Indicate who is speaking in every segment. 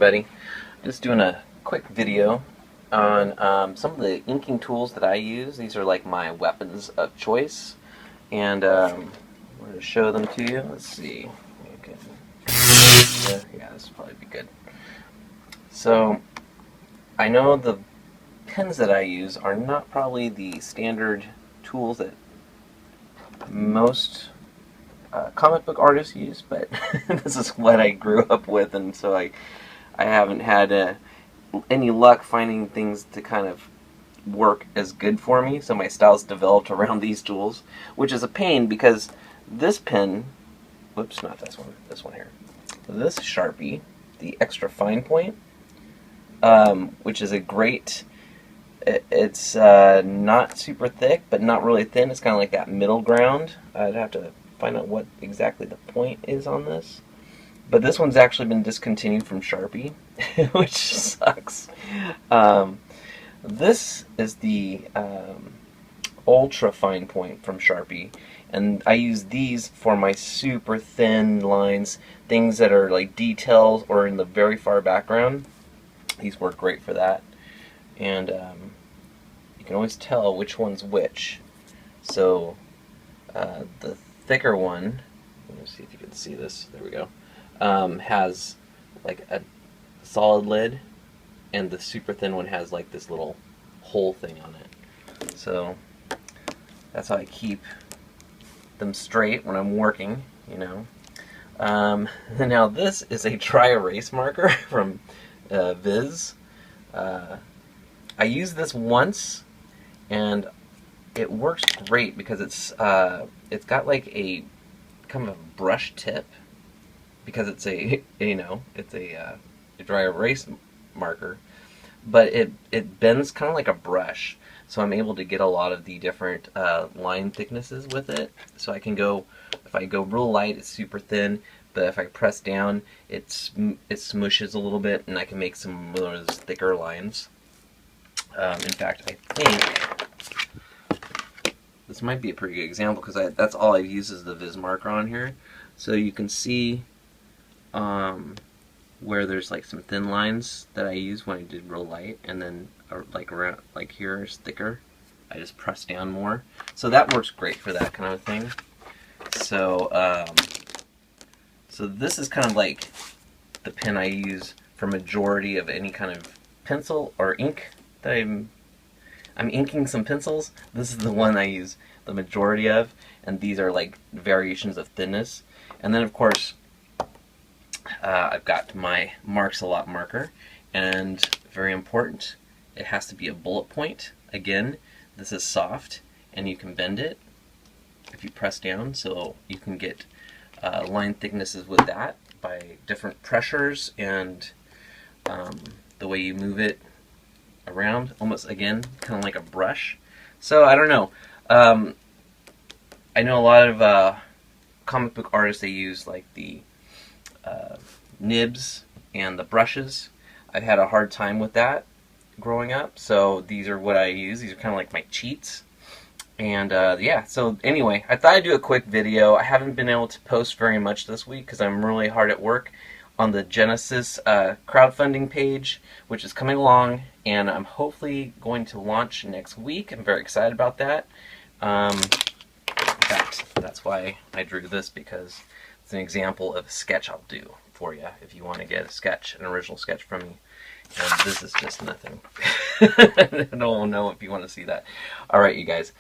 Speaker 1: everybody. Just doing a quick video on some of the inking tools that I use. These are like my weapons of choice, and I'm going to show them to you. Let's see. Okay. Yeah, this will probably be good. So, I know the pens that I use are not probably the standard tools that most comic book artists use, but this is what I grew up with, and so I haven't had any luck finding things to kind of work as good for me, so my style's developed around these tools, which is a pain because this pen, whoops, not this one here, this Sharpie, the extra fine point, which is a great, it's not super thick, but not really thin. It's kind of like that middle ground. I'd have to find out what exactly the point is on this. But this one's actually been discontinued from Sharpie, which sucks. This is the ultra fine point from Sharpie, and I use these for my super thin lines, things that are like details or in the very far background. These work great for that, and you can always tell which one's which. So the thicker one, let me see if you can see this, there we go, has like a solid lid, and the super thin one has like this little hole thing on it. So that's how I keep them straight when I'm working, you know. Now this is a dry erase marker from Viz. I used this once, and it works great because it's got like a kind of a brush tip, because it's a it's a dry erase marker, but it bends kind of like a brush, so I'm able to get a lot of the different line thicknesses with it. So I can go, if I go real light, it's super thin, but if I press down, it smooshes a little bit, and I can make some of those thicker lines. In fact, I think this might be a pretty good example, because that's all I've used is the Viz marker on here. So you can see where there's like some thin lines that I use when I did real light, and then like around, like here is thicker. I just press down more. So that works great for that kind of thing. So so this is kind of like the pen I use for majority of any kind of pencil or ink that I'm inking some pencils. This is the one I use the majority of, and these are like variations of thinness. And then of course I've got my Marks a Lot marker, and very important, it has to be a bullet point. Again, this is soft, and you can bend it if you press down, so you can get line thicknesses with that by different pressures and the way you move it around, almost, again, kind of like a brush. So I don't know. I know a lot of comic book artists, they use like the nibs and the brushes. I've had a hard time with that growing up, so these are what I use. These are kind of like my cheats. And yeah, so anyway, I thought I'd do a quick video. I haven't been able to post very much this week because I'm really hard at work on the Genesis crowdfunding page, which is coming along, and I'm hopefully going to launch next week. I'm very excited about that. In fact, that's why I drew this, because it's an example of a sketch I'll do for you if you want to get a sketch, an original sketch from me. And this is just nothing. I don't know if you want to see that. Alright, you guys.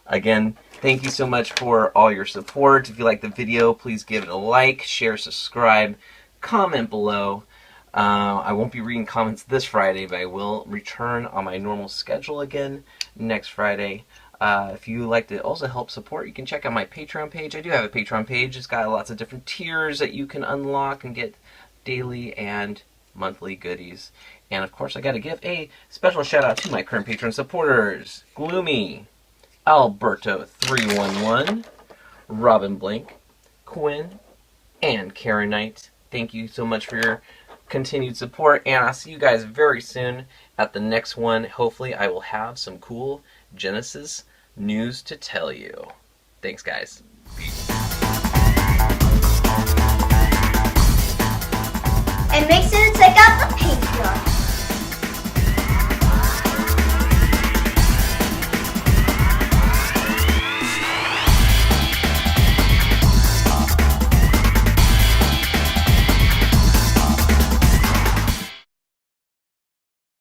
Speaker 1: Again, thank you so much for all your support. If you like the video, please give it a like, share, subscribe, comment below. I won't be reading comments this Friday, but I will return on my normal schedule again next Friday. If you like to also help support, you can check out my Patreon page. I do have a Patreon page. It's got lots of different tiers that you can unlock and get daily and monthly goodies. And of course, I got to give a special shout out to my current Patreon supporters: Gloomy, Alberto311, Robin Blink, Quinn, and Karen Knight. Thank you so much for your continued support, and I'll see you guys very soon at the next one. Hopefully I will have some cool Genesis news to tell you. Thanks, guys. Peace.
Speaker 2: And make sure to check out the